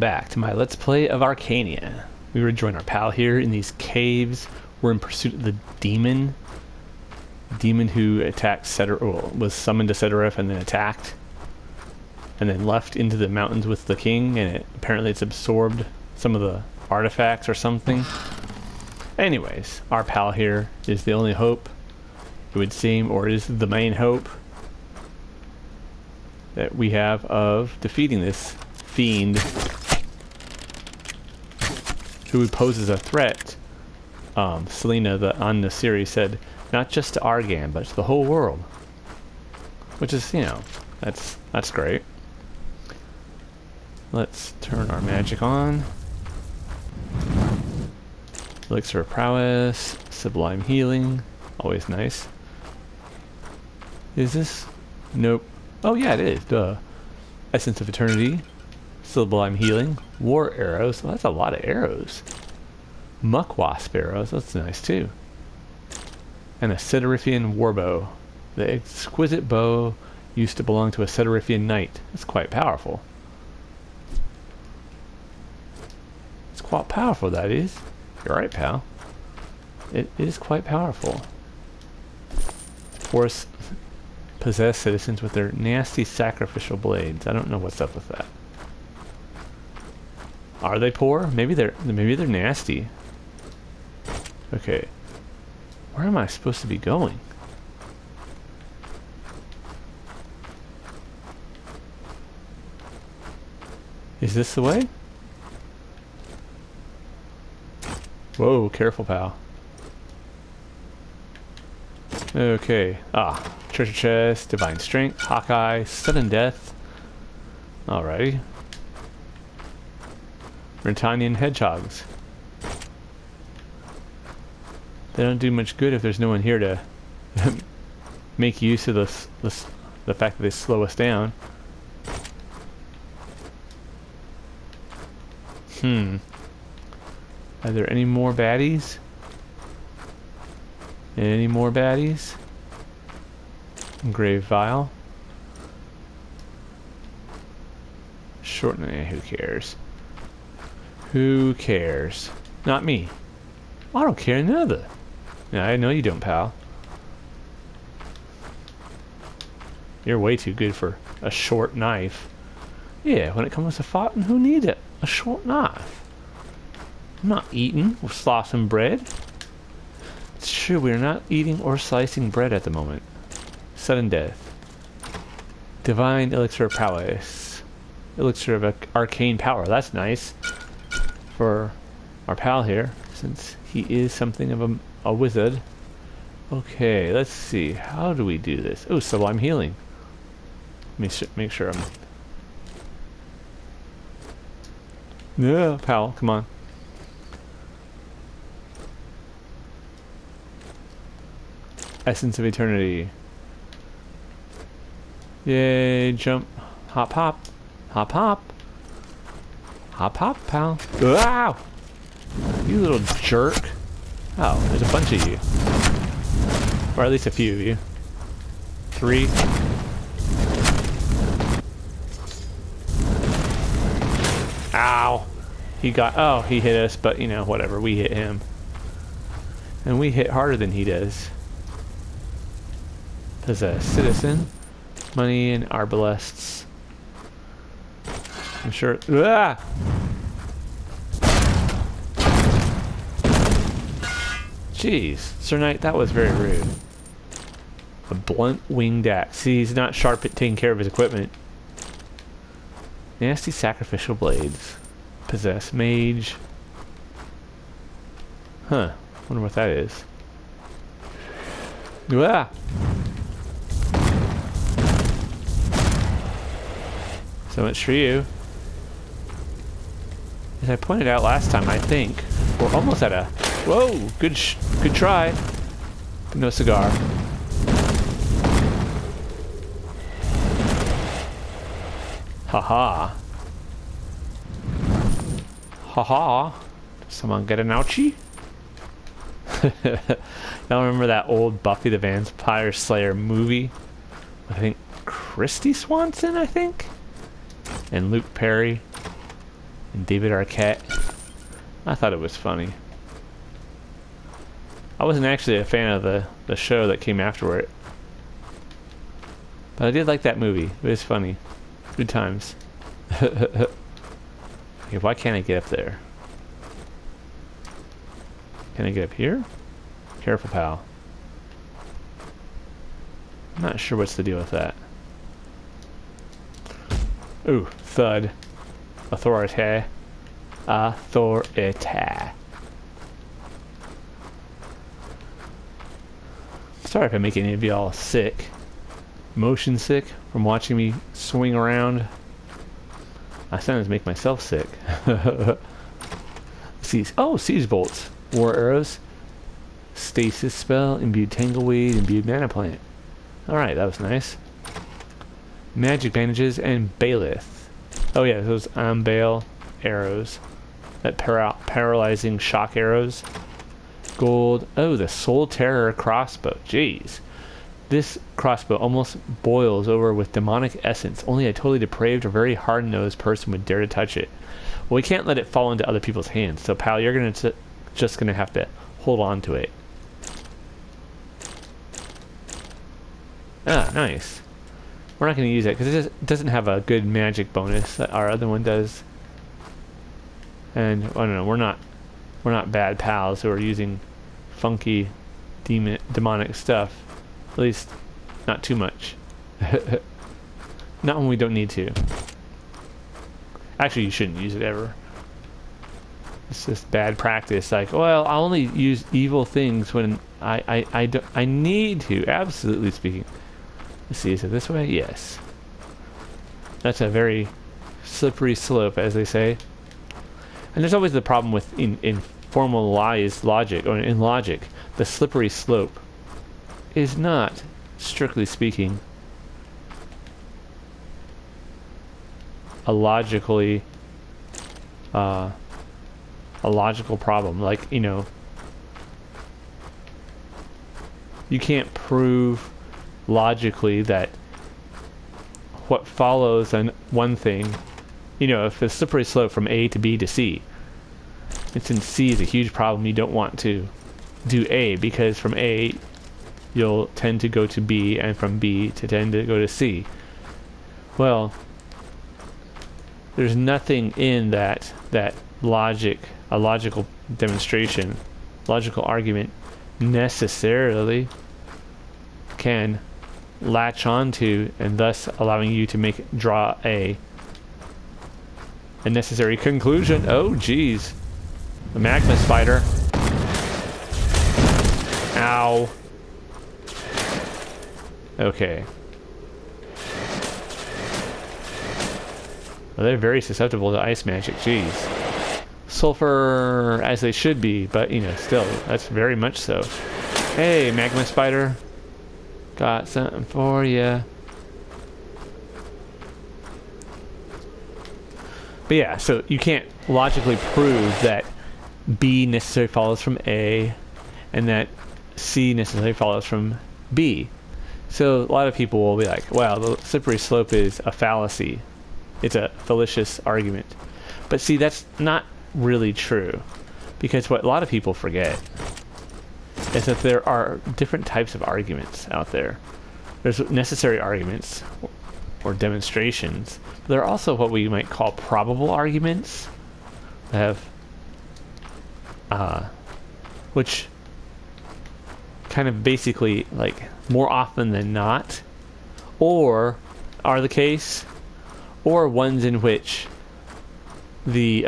back to my Let's Play of ArcaniA. We rejoin our pal here in these caves. We're in pursuit of the demon. Demon who attacked Setarrif, well, was summoned to Setarrif and then attacked. And then left into the mountains with the king, and apparently it's absorbed some of the artifacts or something. Anyways, our pal here is the only hope, it would seem, or is the main hope that we have of defeating this fiend who poses a threat. Selena on the series said not just to Argaan but to the whole world, which is, you know, that's great. Let's turn our magic on. Elixir of Prowess, Sublime Healing, always nice. Is this? Nope. Oh yeah, it is. Duh. Essence of Eternity, Sublime Healing, War Arrows. Well, that's a lot of arrows. Muck Wasp arrows. That's nice too. And a Setarrifian warbow. The exquisite bow used to belong to a Setarrifian knight. That's quite powerful. It's quite powerful, that is. You're right, pal. It is quite powerful. Force possess citizens with their nasty sacrificial blades. I don't know what's up with that. Are they poor? Maybe they're nasty. Okay. Where am I supposed to be going? Is this the way? Whoa, careful, pal. Okay. Ah, treasure chest, divine strength, Hawkeye, sudden death. Alrighty. Myrtanna and hedgehogs. They don't do much good if there's no one here to make use of the fact that they slow us down. Are there any more baddies? Any more baddies? Grave vial. Shorten. Who cares? Who cares? Not me. I don't care neither. Yeah, I know you don't, pal. You're way too good for a short knife. Yeah, when it comes to fighting, who needs it? A short knife. I'm not eating or slicing bread. It's true, we are not eating or slicing bread at the moment. Sudden death. Divine elixir of prowess. Elixir of arcane power. That's nice for our pal here, since he is something of a wizard. Okay, let's see. How do we do this? Oh, sublime healing. Let me make sure I'm... Yeah, pal, come on. Essence of Eternity. Yay, jump. Hop, hop. Hop, hop. Hop, hop, pal. Wow! You little jerk. Oh, there's a bunch of you. Or at least a few of you. 3. Ow! He got... Oh, he hit us, but, you know, whatever. We hit him. And we hit harder than he does. Possess citizen. Money and arbalests. I'm sure... Ah! Jeez, Sir Knight, that was very rude. A blunt winged axe. See, he's not sharp at taking care of his equipment. Nasty sacrificial blades. Possess mage. Huh. Wonder what that is. Ah! So much for you. As I pointed out last time, I think we're almost at a... Whoa! Good try. No cigar. Haha. Haha. Someone get an ouchie? Y'all remember that old Buffy the Vampire Slayer movie? I think Christy Swanson, I think? And Luke Perry. and David Arquette. I thought it was funny. I wasn't actually a fan of the show that came after it. But I did like that movie. It was funny. Good times. Okay, why can't I get up there? Can I get up here? Careful, pal. I'm not sure what's the deal with that. Ooh, thud. Authority. Authority. Sorry if I make any of y'all sick. Motion sick from watching me swing around. I sometimes make myself sick. Siege bolts. War arrows. Stasis spell. Imbued tangleweed. Imbued mana plant. Alright, that was nice. Magic bandages and Baelith. Oh yeah, those Bale arrows. That paralyzing shock arrows. Gold. Oh, the Soul Terror crossbow. Jeez. This crossbow almost boils over with demonic essence. Only a totally depraved or very hard-nosed person would dare to touch it. Well, we can't let it fall into other people's hands. So, pal, you're just gonna have to hold on to it. Ah, nice. We're not gonna use it because it doesn't have a good magic bonus that our other one does. And I don't know. We're not bad pals who are using funky demonic stuff. At least, not too much. Not when we don't need to. Actually, you shouldn't use it ever. It's just bad practice. Like, well, I'll only use evil things when I need to. Absolutely speaking. Let's see, is it this way? Yes. That's a very slippery slope, as they say. And there's always the problem with in formalized logic, or in logic, the slippery slope is not, strictly speaking, a logical problem. Like, you know, you can't prove logically that what follows on one thing, you know, if it's slippery slope from A to B to C, and since C is a huge problem, you don't want to do A, because from A you'll tend to go to B, and from B to tend to go to C. Well, there's nothing in that logic, a logical demonstration, logical argument necessarily can latch onto, and thus allowing you to draw a necessary conclusion. Oh geez, the magma spider. Ow. Okay. Well, they're very susceptible to ice magic. Jeez. Sulfur, as they should be, but you know, still, that's very much so. Hey, magma spider. Got something for you. But yeah, so you can't logically prove that B necessarily follows from A, and that C necessarily follows from B. So a lot of people will be like, well, the slippery slope is a fallacy. It's a fallacious argument. But see, that's not really true. Because what a lot of people forget is that there are different types of arguments out there. There's necessary arguments or demonstrations. But there are also what we might call probable arguments that have, which kind of basically, like, more often than not, or are the case, or ones in which the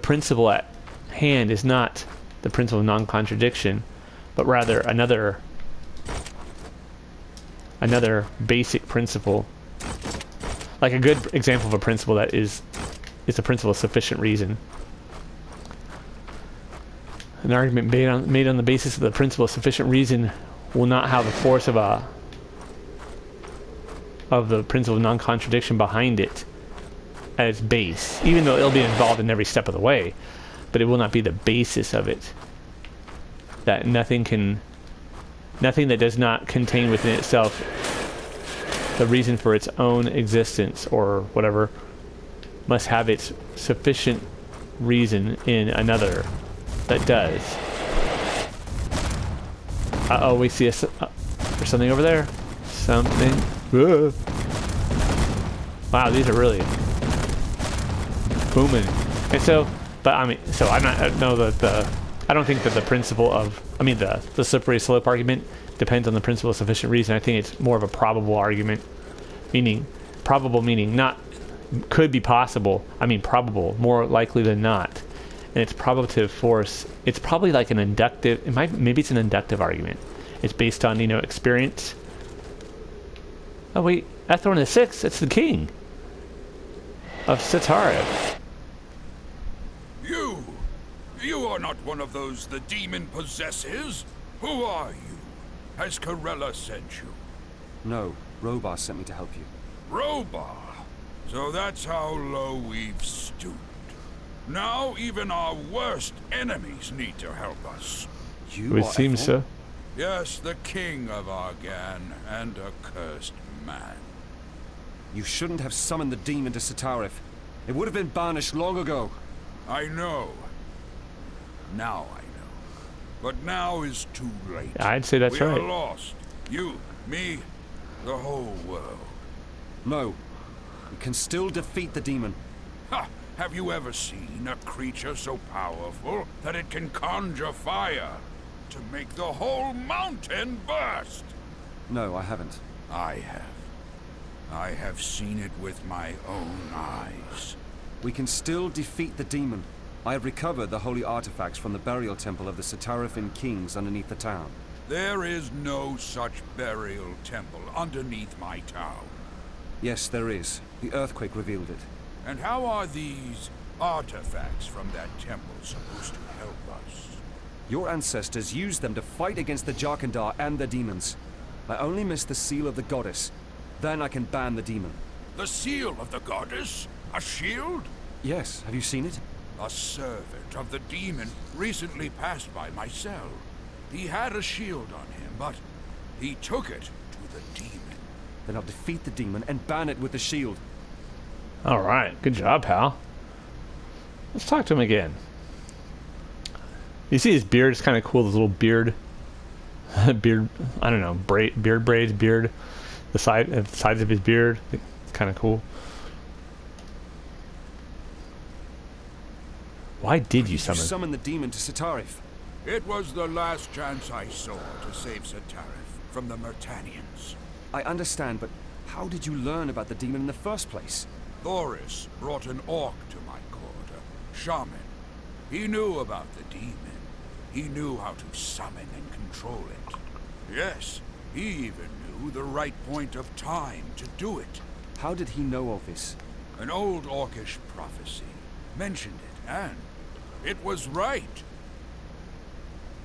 principle at hand is not the principle of non-contradiction, but rather another basic principle. Like a good example of a principle that is the principle of sufficient reason. An argument made on the basis of the principle of sufficient reason will not have the force of the principle of non-contradiction behind it at its base, even though it'll be involved in every step of the way, but it will not be the basis of it. That nothing that does not contain within itself the reason for its own existence or whatever must have its sufficient reason in another that does. Uh-oh, we see there's something over there. Something. Whoa. Wow, these are really booming. And so, but I mean, so I don't think that the principle of, the slippery slope argument depends on the principle of sufficient reason. I think it's more of a probable argument, meaning not could be possible. I mean, probable, more likely than not. And it's probative force. It's probably like an inductive. Maybe it's an inductive argument. It's based on experience. Oh wait, that thorn is 6. It's the king of Setarrif. You are not one of those the demon possesses. Who are you? Has Corella sent you? No, Rhobar sent me to help you. Rhobar? So that's how low we've stooped. Now even our worst enemies need to help us. You It seems so. Yes, the king of Argaan and a cursed man. You shouldn't have summoned the demon to Setarrif. It would have been banished long ago. I know. Now I know. But now is too late. I'd say that's right. We are lost. You, me, the whole world. No. We can still defeat the demon. Ha! Have you ever seen a creature so powerful that it can conjure fire to make the whole mountain burst? No, I haven't. I have. I have seen it with my own eyes. We can still defeat the demon. I have recovered the holy artifacts from the burial temple of the Setarrifan kings underneath the town. There is no such burial temple underneath my town. Yes, there is. The earthquake revealed it. And how are these artifacts from that temple supposed to help us? Your ancestors used them to fight against the Jarkandar and the demons. I only missed the seal of the goddess. Then I can ban the demon. The seal of the goddess? A shield? Yes, have you seen it? A servant of the demon recently passed by my cell. He had a shield on him, but he took it to the demon. Then I'll defeat the demon and ban it with the shield. Alright, good job, pal. Let's talk to him again. You see his beard? It's kind of cool, this little beard. Beard, I don't know, beard braids, the sides of his beard. It's kind of cool. Why did you summon the demon to Setarrif? It was the last chance I saw to save Setarrif from the Myrtannians. I understand, but how did you learn about the demon in the first place? Thoris brought an orc to my court, a shaman. He knew about the demon. He knew how to summon and control it. Yes, he even knew the right point of time to do it. How did he know of this? An old orcish prophecy mentioned it, and it was right.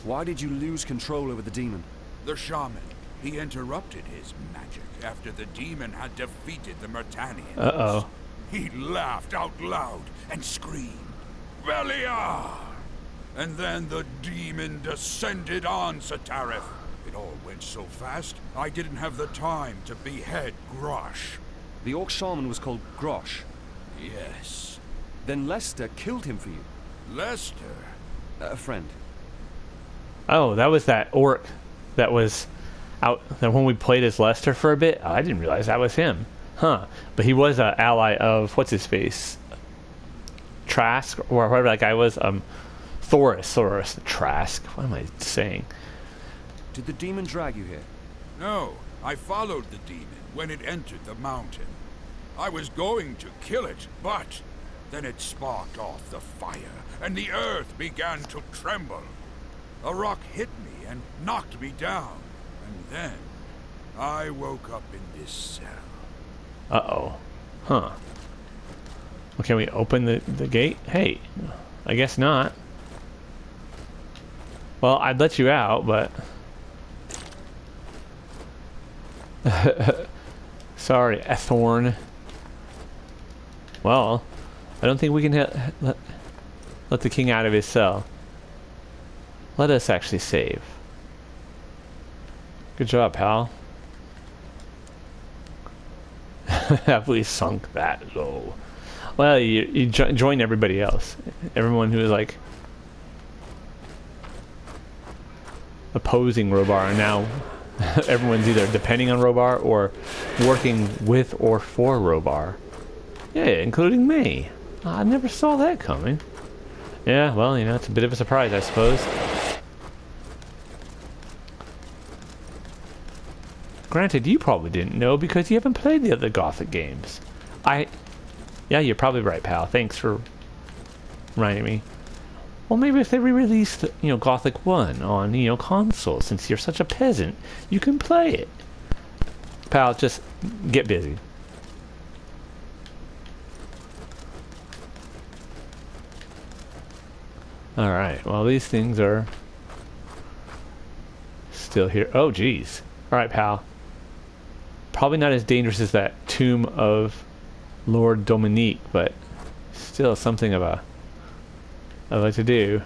Why did you lose control over the demon? The shaman, he interrupted his magic after the demon had defeated the Myrtannians. Uh-oh. He laughed out loud and screamed, Feshyr! And then the demon descended on Setarrif. It all went so fast, I didn't have the time to behead Grosh. The orc shaman was called Grosh. Yes. Then Lester killed him for you. Lester? A friend. Oh, that was that orc that was out that when we played as Lester for a bit. Oh, I didn't realize that was him. Huh. But he was an ally of, what's his face? Trask, or whatever that guy was. Thoris, Trask. What am I saying? Did the demon drag you here? No, I followed the demon when it entered the mountain. I was going to kill it, but then it sparked off the fire, and the earth began to tremble. A rock hit me and knocked me down, and then I woke up in this cell. Uh-oh. Huh. Well, can we open the gate? Hey, I guess not. Well, I'd let you out, but... Sorry, Ethorn. Well, I don't think we can let the king out of his cell. Let us actually save. Good job, pal. Have we sunk that low? Well, you join everybody else. Everyone who is like opposing Rhobar, and now everyone's either depending on Rhobar or working with or for Rhobar. Yeah, including me. I never saw that coming. Yeah, well, you know, it's a bit of a surprise, I suppose. Granted, you probably didn't know because you haven't played the other Gothic games. Yeah, you're probably right, pal. Thanks for reminding me. Well, maybe if they re-released, you know, Gothic 1 on, you know, console, since you're such a peasant, you can play it. Pal, just get busy. Alright, well, these things are still here. Oh, geez. Alright, pal. Probably not as dangerous as that tomb of Lord Dominique, but still something of a I like to do.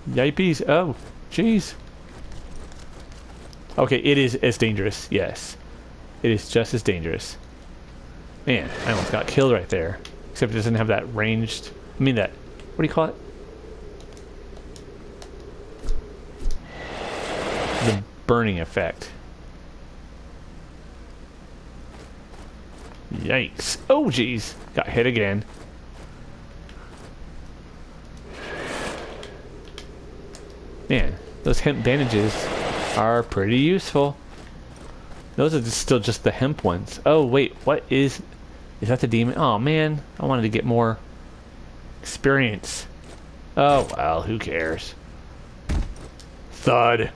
Yipies. Oh, jeez. Okay, it is as dangerous. Yes. It is just as dangerous. Man, I almost got killed right there. Except it doesn't have that ranged... I mean that... What do you call it? The burning effect. Yikes. Oh, jeez. Got hit again. Man, those hemp bandages are pretty useful. Those are still just the hemp ones. Oh, wait. What is... Is that the demon? Oh, man. I wanted to get more experience. Oh, well. Who cares? Thud.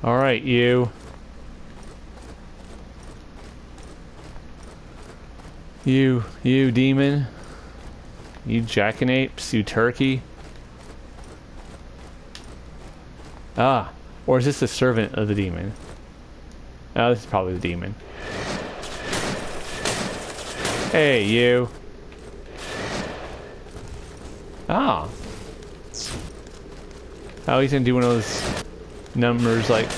Alright, you. You demon. You jackanapes, you turkey. Ah, or is this the servant of the demon? Oh, this is probably the demon. Hey, you. Ah. Oh, he's gonna do one of those numbers like...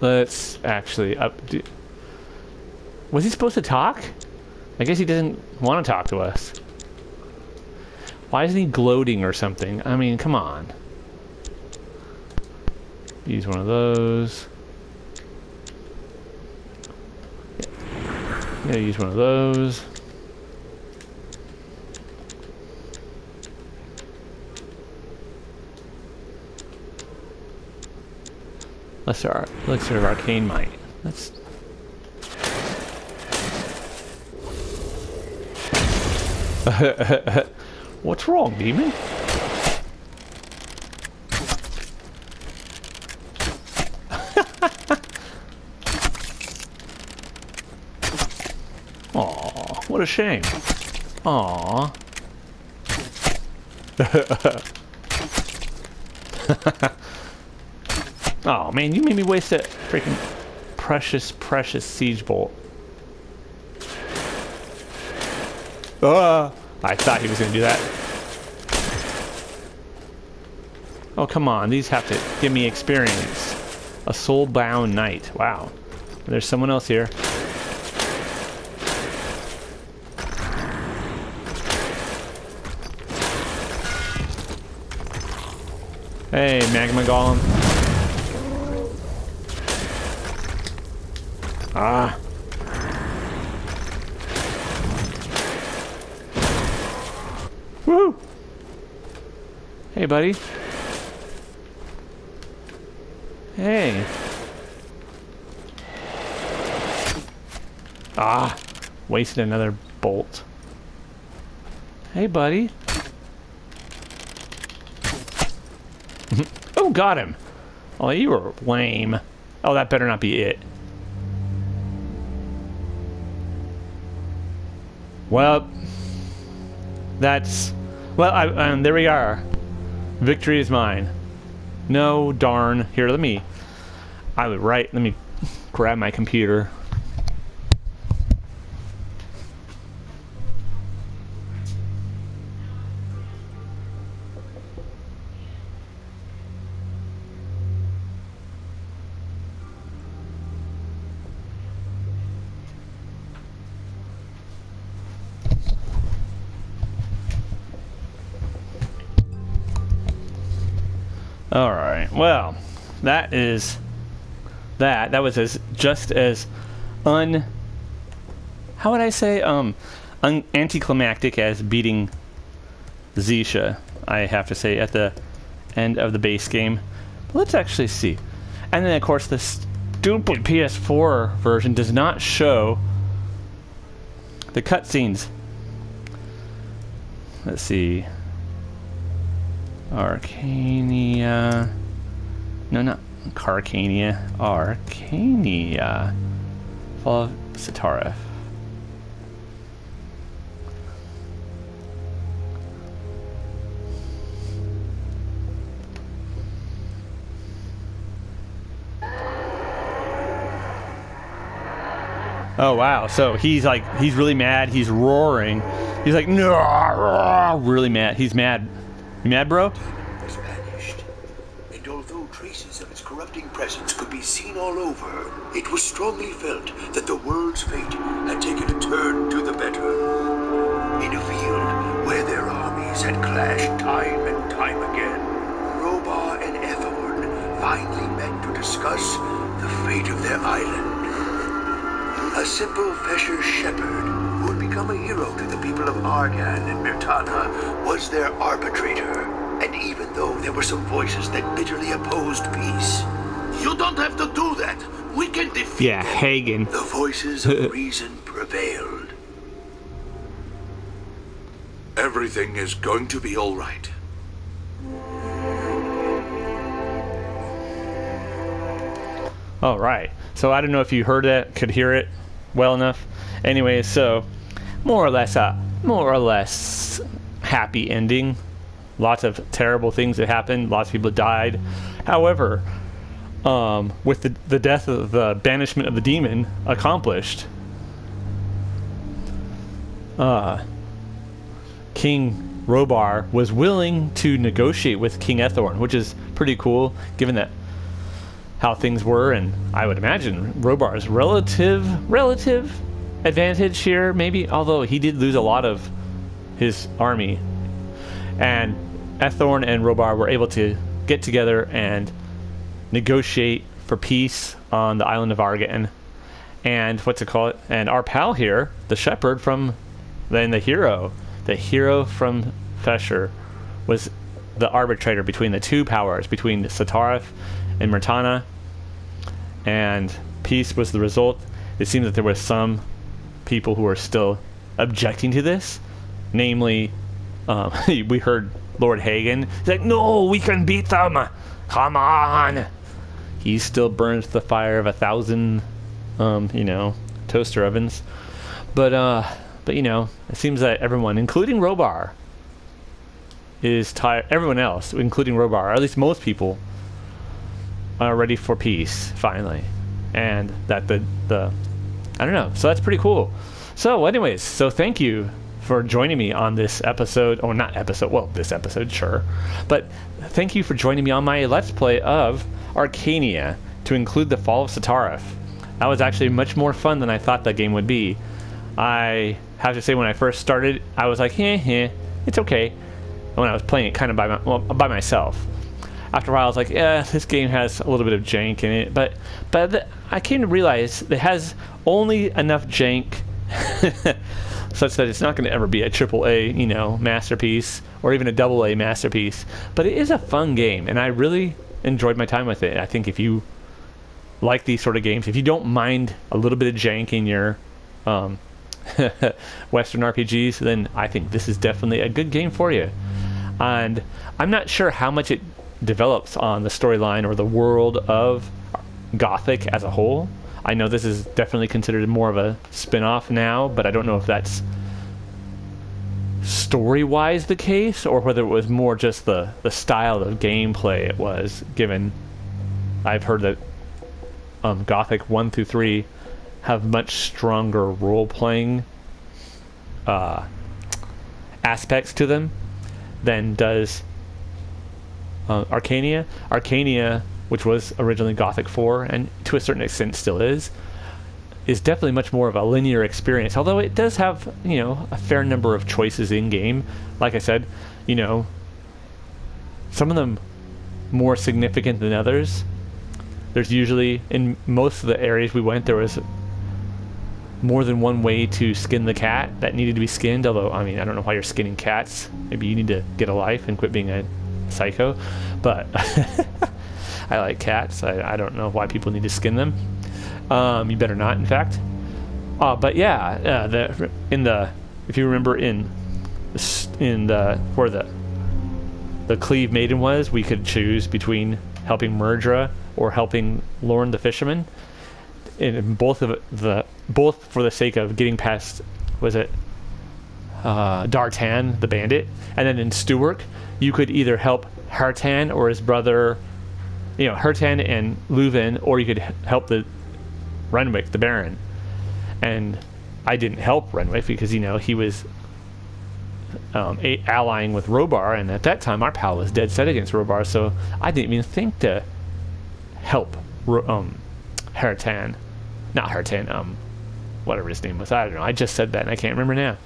Let's actually was he supposed to talk? I guess he doesn't want to talk to us. Why isn't he gloating or something? I mean, come on. Use one of those. Yeah, use one of those. Elixir of Arcane Might. That's... What's wrong, demon? Aw, what a shame. Aw. Oh man, you made me waste that freaking precious siege bolt. I thought he was gonna do that. Oh come on, these have to give me experience. A soul-bound knight. Wow. There's someone else here. Hey, magma golem. Ah. Woo! Hey, buddy. Hey. Ah. Wasted another bolt. Hey, buddy. Oh, got him. Oh, you were lame. Oh, that better not be it. Well, that's... Well, there we are. Victory is mine. No, darn. Here, let me... Let me grab my computer. All right. Well, that is that. That was just as how would I say anticlimactic as beating Zisha, I have to say, at the end of the base game. But let's actually see. And then, of course, the stupid PS4 version does not show the cutscenes. Let's see. ArcaniA. No, not ArcaniA. ArcaniA. Fall of Setarrif. Oh wow, so he's really mad, he's roaring. He's like, no, really mad. He's mad. You mad, bro? Was vanished, and although traces of its corrupting presence could be seen all over, it was strongly felt that the world's fate had taken a turn to the better. In a field where their armies had clashed time and time again, Rhobar and Ethorn finally met to discuss the fate of their island. A simple Feshyr shepherd who had become a hero to the people of Argaan and Myrtanna was their arbitrator. And even though there were some voices that bitterly opposed peace, you don't have to do that. We can defeat them. Hagen. The voices of reason prevailed. Everything is going to be all right. All right. So I don't know if you heard that, could hear it well enough. Anyway, so more or less happy ending. Lots of terrible things that happened. Lots of people died. However, with the death of the banishment of the demon accomplished, King Rhobar was willing to negotiate with King Ethorn, which is pretty cool, given that how things were, and I would imagine Rhobar's relative advantage here, maybe, although he did lose a lot of his army. And Ethorn and Rhobar were able to get together and negotiate for peace on the island of Argaan. And and our pal here, the shepherd the hero from Feshyr, was the arbitrator between the two powers, between Setarrif and Myrtanna, and peace was the result. It seems that there were some people who are still objecting to this, namely, we heard Lord Hagen. He's like, no, we can beat them, come on. He still burns the fire of 1,000 toaster ovens, but it seems that everyone, including Rhobar, is tired. Everyone else, including Rhobar, or at least most people, are ready for peace finally, and that the I don't know. So that's pretty cool. So, anyways, thank you for joining me on this episode, or not episode. Well, this episode, sure, but thank you for joining me on my Let's Play of ArcaniA, to include the Fall of Setarrif. That was actually much more fun than I thought that game would be. I have to say, when I first started, I was like, it's okay. When I was playing it kind of by myself. After a while, I was like, this game has a little bit of jank in it, but I came to realize it has only enough jank such that it's not going to ever be a AAA, masterpiece, or even a AA masterpiece. But it is a fun game, and I really enjoyed my time with it. I think if you like these sort of games, if you don't mind a little bit of jank in your Western RPGs, then I think this is definitely a good game for you. And I'm not sure how much it develops on the storyline or the world of Gothic as a whole. I know this is definitely considered more of a spin-off now, but I don't know if that's story-wise the case, or whether it was more just the style of gameplay it was, given I've heard that Gothic 1 through 3 have much stronger role-playing aspects to them than does ArcaniA. ArcaniA, which was originally Gothic 4, and to a certain extent still is definitely much more of a linear experience, although it does have, a fair number of choices in-game. Like I said, some of them more significant than others. There's usually, in most of the areas we went, there was more than one way to skin the cat that needed to be skinned, although, I mean, I don't know why you're skinning cats. Maybe you need to get a life and quit being a psycho, but I like cats. I don't know why people need to skin them. You better not, in fact. But yeah, if you remember where the Cleave Maiden was, we could choose between helping Murdra or helping Lorne the Fisherman. And both for the sake of getting past, was it D'Artan the bandit, and then in Stewark you could either help Hartan or his brother, Hartan and Leuven, or you could help the Renwick the Baron. And I didn't help Renwick because he was allying with Rhobar, and at that time our pal was dead set against Rhobar, so I didn't even think to help Hartan. Not Hartan, whatever his name was. I don't know. I just said that and I can't remember now.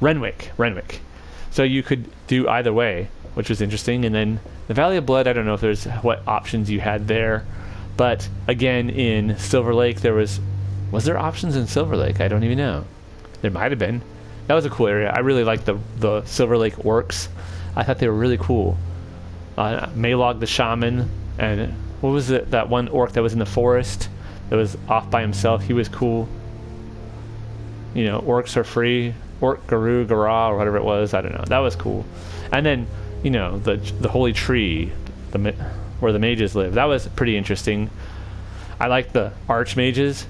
Renwick. So you could do either way, which was interesting. And then the Valley of Blood, I don't know if there's what options you had there. But again, in Silver Lake, was there options in Silver Lake? I don't even know. There might have been. That was a cool area. I really liked the Silver Lake orcs. I thought they were really cool. Maelog the Shaman, and what was it? That one orc that was in the forest that was off by himself. He was cool. Orcs are free. Orc Garu Gara or whatever it was. I don't know. That was cool. And then the holy tree, where the mages live. That was pretty interesting. I like the archmages.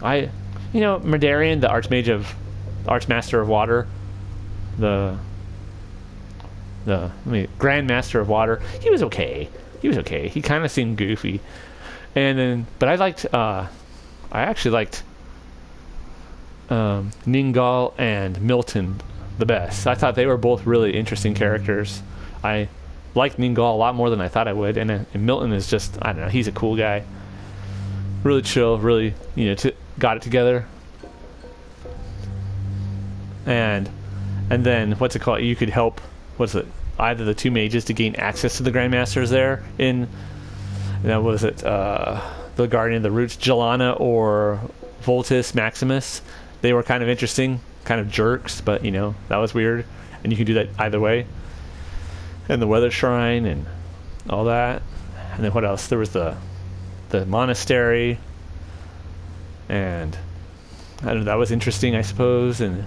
Merdarian, the Archmaster of Water, the Grand Master of Water. He was okay. He kind of seemed goofy, but I actually liked Ningal and Milton the best. I thought they were both really interesting characters. I liked Ningal a lot more than I thought I would, and Milton is just, I don't know, he's a cool guy. Really chill, really, got it together. And then, what's it called? You could help, either the two mages to gain access to the Grandmasters there the Guardian of the Roots, Jelana or Voltus Maximus. They were kind of interesting, kind of jerks, but that was weird, and you can do that either way. And the Weather Shrine and all that. And then what else? There was the monastery, and I don't know, that was interesting, I suppose. And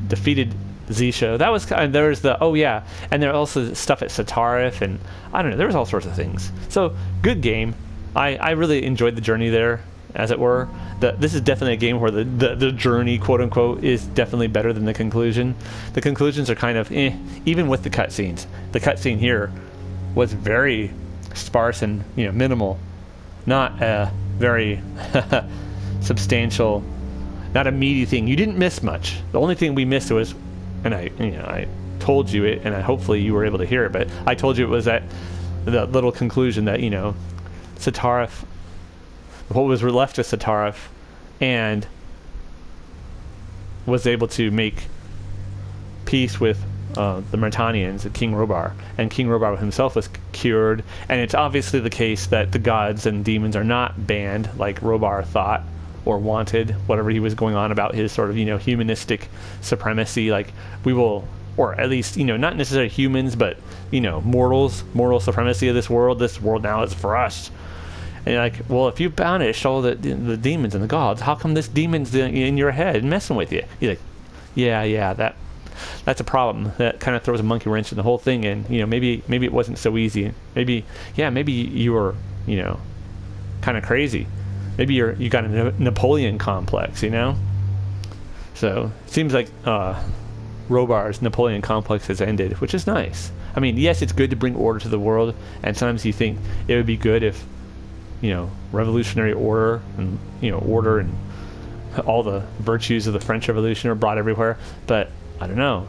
defeated Zisha. That was kind of, there was and there was also stuff at Setarrif, and I don't know, there was all sorts of things. So good game. I really enjoyed the journey there, as it were. This is definitely a game where the journey, quote unquote, is definitely better than the conclusion. The conclusions are kind of even with the cutscenes. The cutscene here was very sparse and minimal, not a very substantial, not a meaty thing. You didn't miss much. The only thing we missed was, and I told you it, and hopefully you were able to hear it, but I told you it was that the little conclusion that Setarrif, what was left of Setarrif, and was able to make peace with the Myrtannians, King Rhobar, and King Rhobar himself was cured. And it's obviously the case that the gods and demons are not banned like Rhobar thought or wanted, whatever he was going on about his sort of humanistic supremacy. Like, we will, or at least not necessarily humans, but moral supremacy of this world. This world now is for us. And you're like, well, if you banish all the demons and the gods, how come this demon's in your head messing with you? He's like, yeah, that's a problem. That kind of throws a monkey wrench in the whole thing. And maybe it wasn't so easy. Maybe you were kind of crazy. Maybe you got a Napoleon complex. So it seems like Rhobar's Napoleon complex has ended, which is nice. I mean, yes, it's good to bring order to the world, and sometimes you think it would be good if revolutionary order and order and all the virtues of the French Revolution are brought everywhere. But I don't know,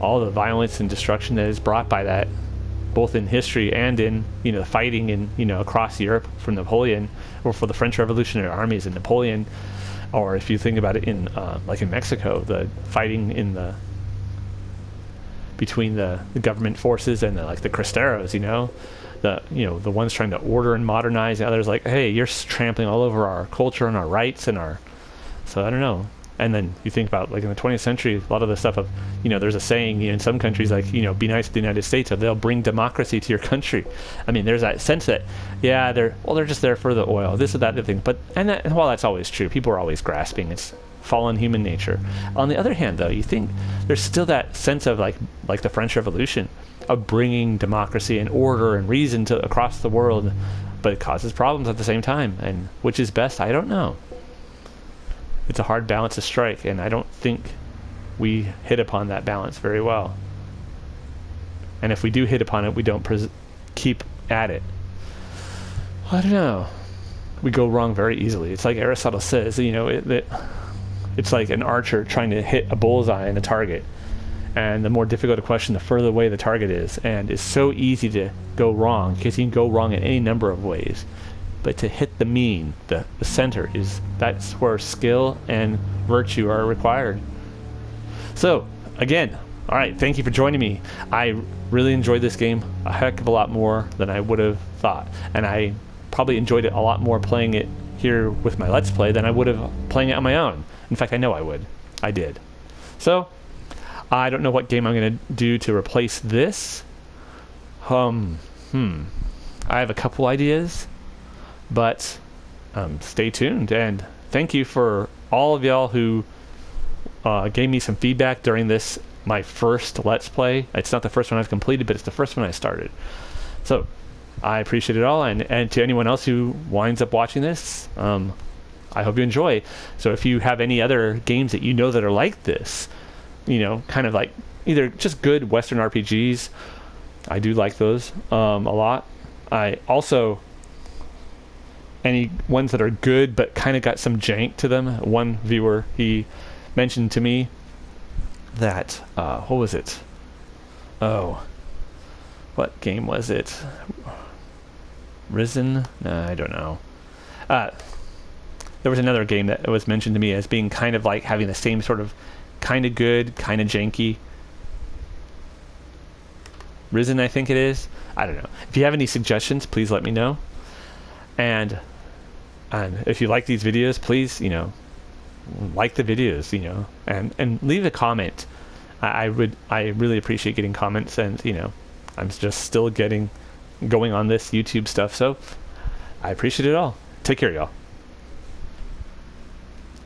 all the violence and destruction that is brought by that, both in history and in fighting in across Europe from Napoleon, or for the French Revolutionary armies and Napoleon, or if you think about it in like in Mexico, the fighting in the between the government forces and the Cristeros, the ones trying to order and modernize, and others like, hey, you're trampling all over our culture and our rights and our. So I don't know. And then you think about in the 20th century, a lot of the stuff of, there's a saying in some countries be nice to the United States, or they'll bring democracy to your country. I mean, there's that sense that, yeah, they're just there for the oil, this or that other thing. But while that's always true, people are always grasping. It's fallen human nature. On the other hand, though, you think there's still that sense of like the French Revolution, of bringing democracy and order and reason to across the world, but it causes problems at the same time. And which is best, I don't know. It's a hard balance to strike, and I don't think we hit upon that balance very well. And if we do hit upon it, we don't keep at it. I don't know. We go wrong very easily. It's like Aristotle says, it's like an archer trying to hit a bullseye in a target. And the more difficult a question, the further away the target is. And it's so easy to go wrong, because you can go wrong in any number of ways. But to hit the mean, the center, that's where skill and virtue are required. So, again, all right, thank you for joining me. I really enjoyed this game a heck of a lot more than I would have thought. And I probably enjoyed it a lot more playing it here with my Let's Play than I would have playing it on my own. In fact, I know I would. I did. So, I don't know what game I'm going to do to replace this. I have a couple ideas. But stay tuned, and thank you for all of y'all who gave me some feedback during this, my first Let's Play. It's not the first one I've completed, but it's the first one I started. So I appreciate it all, and to anyone else who winds up watching this, I hope you enjoy. So if you have any other games that that are like this, kind of like either just good Western RPGs, I do like those a lot. I also... any ones that are good but kind of got some jank to them. One viewer, he mentioned to me that what was it? Oh, what game was it? Risen? I don't know. There was another game that was mentioned to me as being kind of like having the same sort of kind of good, kind of janky. Risen, I think it is. I don't know. If you have any suggestions, please let me know. And if you like these videos, please, like the videos, and leave a comment. I really appreciate getting comments, and I'm just still going on this YouTube stuff, so I appreciate it all. Take care, y'all.